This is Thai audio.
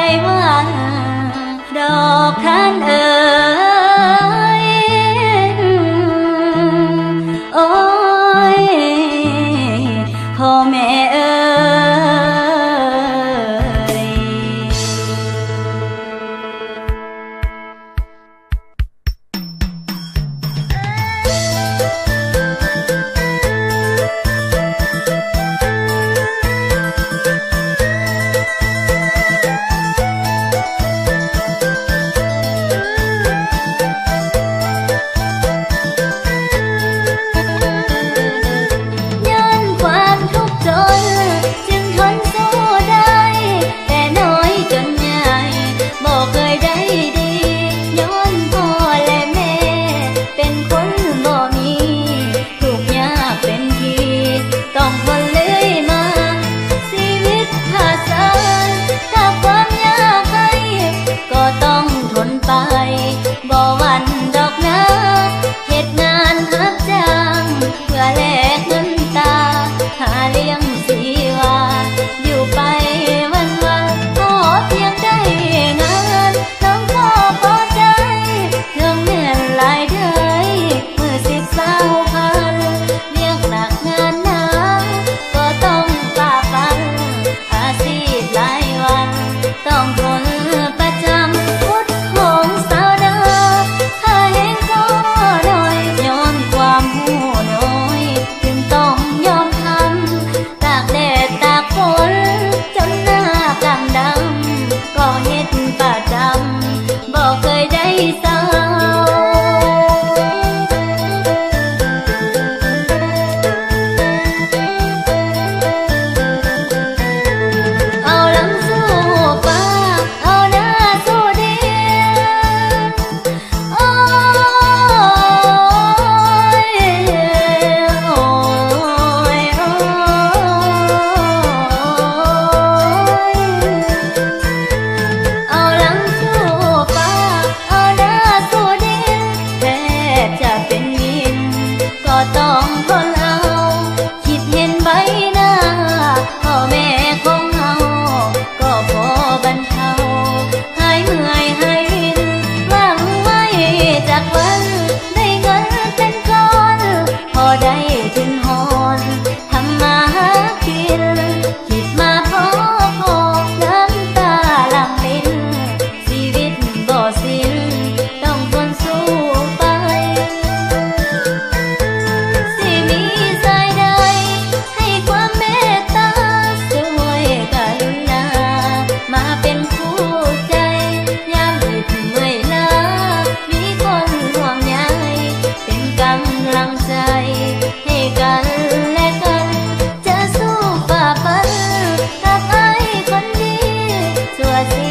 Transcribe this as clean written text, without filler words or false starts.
ยว่าดอกทานเอ๋ยโอ้ยพ่อแม่เอ๋ย ย้อนความทุกข์จนจึงทนสู้ได้แต่น้อยจนใหญ่บอกเคยได้ดีย้อนพ่อและแม่เป็นคนบ่มีทุกข์ยากเป็นทีต้องทนเลื่อยมาชีวิตผาสานถ้าความยากให้ก็ต้องทนไปบ่หวั่นดอกนะเหตุงานรับจ้างเพื่อแลกเงินตาหาเลี้ยงชีวาอยู่ไปวันๆขอเพียงได้งานน้องก็พอใจเรื่องเงินหลายเดือยมือ10-20,000เลี้ยงหนักงานหนาก็ต้องฝ่าฟันอาชีพหลายวันต้องทนประจำพุดของสาวนาถ้าเห็นก็น้อยย้อนความหูน้อยจึงต้องยอมทำตากแดดตากฝนจนหน้ากำดำก็เฮ็ดประจำบอกเคยได้เศร้า เอาหลังสู้ฟ้าเอาหน้าสู้ดินโอ้ยโอ้ยโอ้ยเอาหลังสู้ฟ้าเอาหน้าสู้ดินแทบจะเป็นวินก็ต้องทนเอาคิดเห็นใบหน้าพ่อแม่ของเฮาก็พอบรรเทาหายเมื่อยหายวินหวังไว้จากวันได้เงินเป็นก้อนพอได้ถึงหอนทำมาหากินคิดมาพอน้ำตาหลั่งลิ้นชีวิตบ่สิ้นต้องทนสู้ไป สิมีสายใดให้ความเมตตาช่วยกรุณามาเป็นคู่ใจยามเหน็ดเหนื่อยล้ามีคนห่วงใยเป็นกำลังใจให้กันและกันจะสู้ฝ่าฟันกับไอ้คนดีชั่วชี